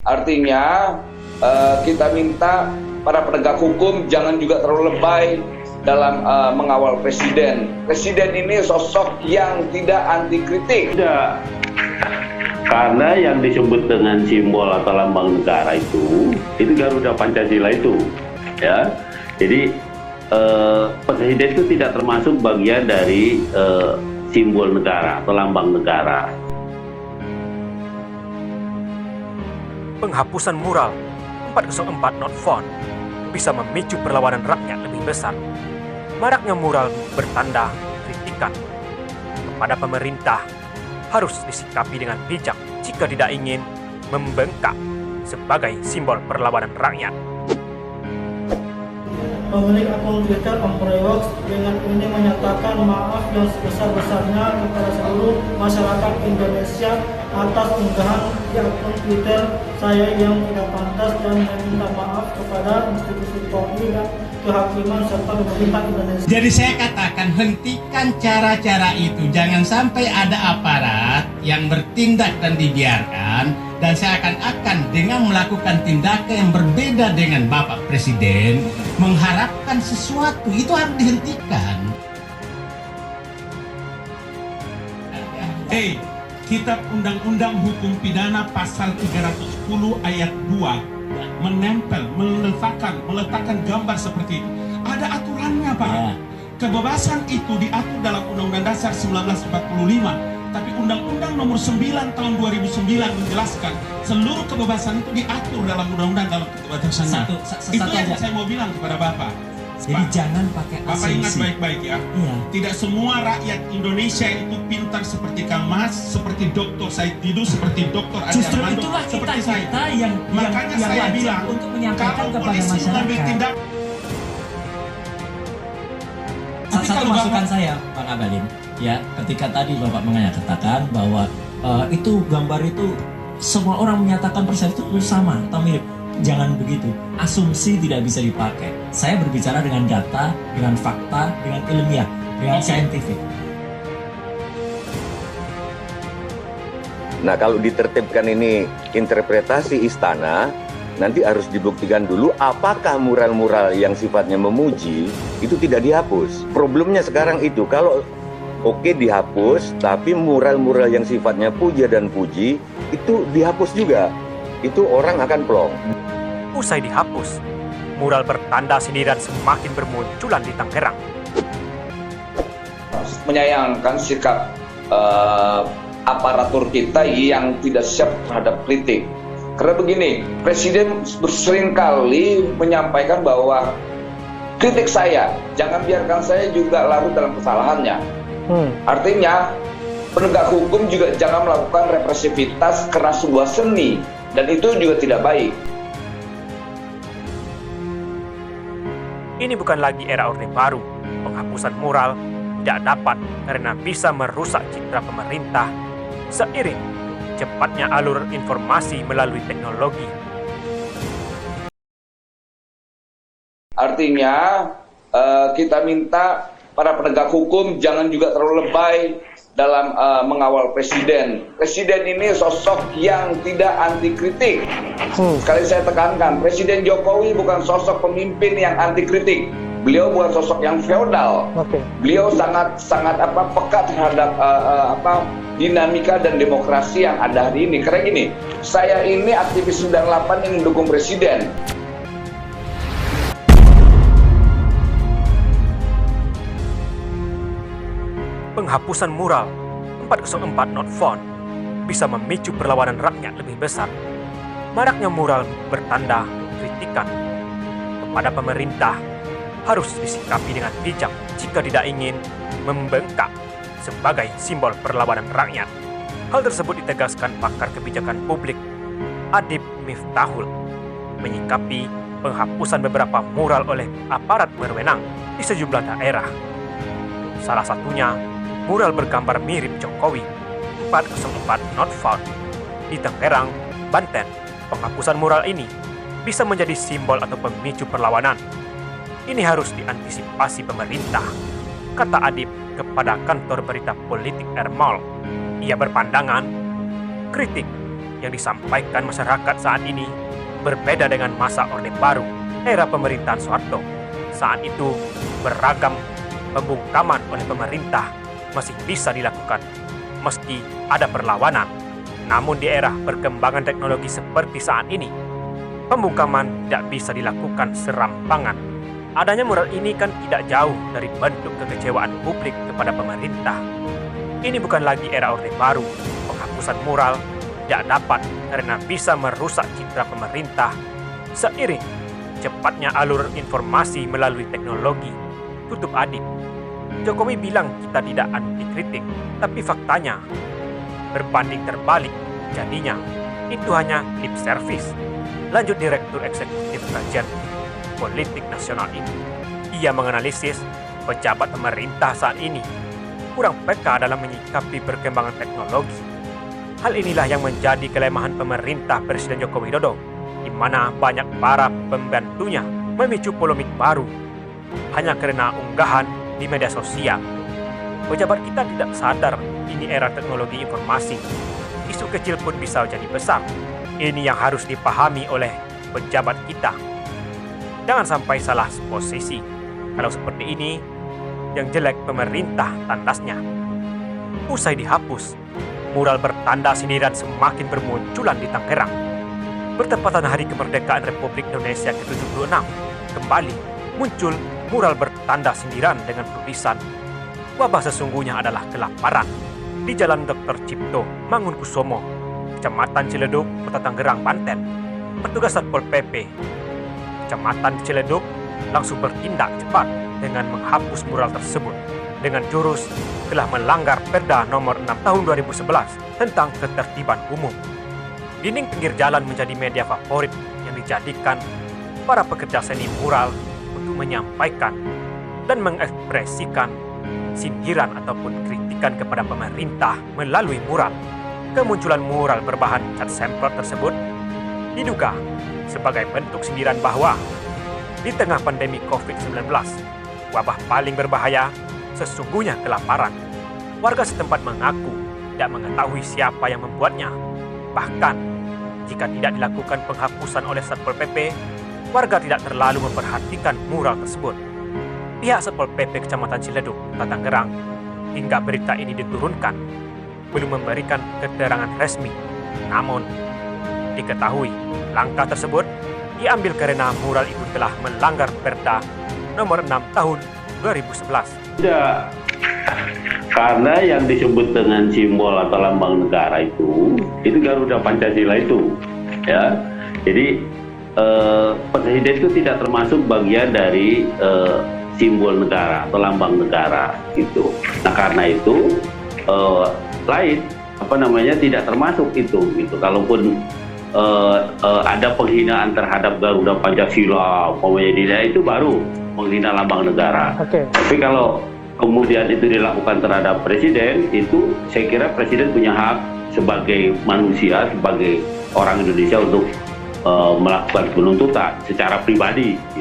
Artinya kita minta para penegak hukum jangan juga terlalu lebay dalam mengawal presiden. Presiden ini sosok yang tidak anti kritik. Tidak, karena yang disebut dengan simbol atau lambang negara itu Garuda Pancasila itu, ya. Jadi presiden itu tidak termasuk bagian dari simbol negara atau lambang negara. Penghapusan mural 404 not found bisa memicu perlawanan rakyat lebih besar. Maraknya mural bertanda kritikan kepada pemerintah harus disikapi dengan bijak jika tidak ingin membengkak sebagai simbol perlawanan rakyat. Pemilik akun Twitter Om Prewox dengan ini menyatakan maaf yang sebesar-besarnya kepada seluruh masyarakat Indonesia atas unggahan di akun Twitter saya yang tidak pantas dan meminta maaf kepada institusi Polri dan kehakiman serta pemerintah Indonesia. Jadi saya katakan hentikan cara-cara itu, jangan sampai ada aparat yang bertindak dan dibiarkan, dan saya akan dengan melakukan tindakan yang berbeda dengan Bapak Presiden mengharapkan sesuatu itu harus dihentikan. Kitab Undang-Undang Hukum Pidana pasal 310 ayat 2 meletakkan gambar seperti itu. Ada aturannya, Pak. Ya. Kebebasan itu diatur dalam Undang-Undang Dasar 1945, tapi Undang-Undang Nomor 9 tahun 2009 menjelaskan seluruh kebebasan itu diatur dalam Undang-Undang dalam kebebasannya. Itu yang saya mau bilang kepada Bapak. Jadi jangan pakai asumsi. Bapak ingat baik-baik ya. Iya. Tidak semua rakyat Indonesia itu pintar seperti Kang Mas, seperti Dr. Said Didu, seperti Dr. Andi Justru Armando, itulah seperti kita yang makanya yang saya wajib bilang untuk menyampaikan kalau kepada polisi mengambil masyarakat. tindak. Satu masukan saya, Bang Abalin, ya, ketika tadi Bapak mengatakan bahwa itu gambar itu semua orang menyatakan persepsi itu sama atau mirip. Jangan begitu, asumsi tidak bisa dipakai. Saya berbicara dengan data, dengan fakta, dengan ilmiah, dengan saintifik. Nah, kalau ditertibkan ini interpretasi istana, nanti harus dibuktikan dulu apakah mural-mural yang sifatnya memuji itu tidak dihapus. Problemnya sekarang itu, kalau oke dihapus, tapi mural-mural yang sifatnya puja dan puji itu dihapus juga. Itu orang akan plong. Usai dihapus, mural bertanda sindiran semakin bermunculan di Tangerang. Menyayangkan sikap aparatur kita yang tidak siap terhadap kritik. Karena begini, Presiden seringkali menyampaikan bahwa kritik saya, jangan biarkan saya juga larut dalam kesalahannya. Artinya, penegak hukum juga jangan melakukan represivitas karena sebuah seni, dan itu juga tidak baik. Ini bukan lagi era Orde Baru. Penghapusan mural tidak dapat karena bisa merusak citra pemerintah seiring cepatnya alur informasi melalui teknologi. Artinya kita minta para penegak hukum jangan juga terlalu lebay dalam mengawal presiden. Presiden ini sosok yang tidak anti kritik. Sekali saya tekankan, Presiden Jokowi bukan sosok pemimpin yang anti kritik. Beliau bukan sosok yang feodal. Beliau sangat peka terhadap dinamika dan demokrasi yang ada hari ini. Karena gini, saya ini aktivis 98 yang mendukung presiden. Penghapusan mural 404 not found bisa memicu perlawanan rakyat lebih besar. Maraknya mural bertanda kritikan kepada pemerintah harus disikapi dengan bijak jika tidak ingin membengkak sebagai simbol perlawanan rakyat. Hal tersebut ditegaskan pakar kebijakan publik Adib Miftahul menyikapi penghapusan beberapa mural oleh aparat berwenang di sejumlah daerah. Salah satunya mural bergambar mirip Jokowi 404 not found di Tangerang, Banten. Penghapusan mural ini bisa menjadi simbol atau pemicu perlawanan. Ini harus diantisipasi pemerintah, kata Adib kepada kantor berita politik Ermol. Ia berpandangan kritik yang disampaikan masyarakat saat ini berbeda dengan masa Orde Baru, era pemerintahan Soeharto. Saat itu, beragam pembungkaman oleh pemerintah masih bisa dilakukan, meski ada perlawanan. Namun di era perkembangan teknologi seperti saat ini, pembungkaman tidak bisa dilakukan serampangan. Adanya mural ini kan tidak jauh dari bentuk kekecewaan publik kepada pemerintah. Ini bukan lagi era Orde Baru. Penghapusan mural tidak dapat karena bisa merusak citra pemerintah. Seiring cepatnya alur informasi melalui teknologi, tutup adib. Jokowi bilang kita tidak anti kritik, tapi faktanya berbanding terbalik. Jadinya itu hanya lip service. Lanjut Direktur Eksekutif Kajian Politik Nasional ini, ia menganalisis pejabat pemerintah saat ini kurang peka dalam menyikapi perkembangan teknologi. Hal inilah yang menjadi kelemahan pemerintah Presiden Joko Widodo, di mana banyak para pembantunya memicu polemik baru hanya karena unggahan di media sosial. Pejabat kita tidak sadar ini era teknologi informasi. Isu kecil pun bisa jadi besar. Ini yang harus dipahami oleh pejabat kita. Jangan sampai salah posisi. Kalau seperti ini, yang jelek pemerintah tandasnya. Usai dihapus, mural bertanda sindiran semakin bermunculan di Tangerang. Bertepatan Hari Kemerdekaan Republik Indonesia ke-76, kembali muncul mural bertanda sindiran dengan tulisan "Wabah sesungguhnya adalah kelaparan" di Jalan Dr. Cipto Mangunkusumo, Kecamatan Ciledug, Kota Tangerang, Banten. Petugas Satpol PP Kecamatan Ciledug langsung bertindak cepat dengan menghapus mural tersebut dengan jurus telah melanggar Perda nomor 6 tahun 2011 tentang ketertiban umum. Dinding pinggir jalan menjadi media favorit yang dijadikan para pekerja seni mural untuk menyampaikan dan mengekspresikan sindiran ataupun kritikan kepada pemerintah melalui mural. Kemunculan mural berbahan cat semprot tersebut diduga sebagai bentuk sindiran bahwa di tengah pandemi COVID-19, wabah paling berbahaya sesungguhnya kelaparan. Warga setempat mengaku tidak mengetahui siapa yang membuatnya. Bahkan, jika tidak dilakukan penghapusan oleh Satpol PP, warga tidak terlalu memperhatikan mural tersebut. Pihak Satpol PP Kecamatan Ciledug, Kota Tangerang, hingga berita ini diturunkan, belum memberikan keterangan resmi. Namun, diketahui langkah tersebut diambil karena mural itu telah melanggar Perda nomor 6 tahun 2011. Tidak, karena yang disebut dengan simbol atau lambang negara itu Garuda Pancasila itu, ya. Jadi presiden itu tidak termasuk bagian dari simbol negara atau lambang negara gitu. Nah karena itu lain tidak termasuk itu gitu. Kalaupun ada penghinaan terhadap Garuda Pancasila, itu baru menghina lambang negara. Tapi kalau kemudian itu dilakukan terhadap presiden, itu saya kira presiden punya hak sebagai manusia, sebagai orang Indonesia untuk melakukan penuntutan secara pribadi.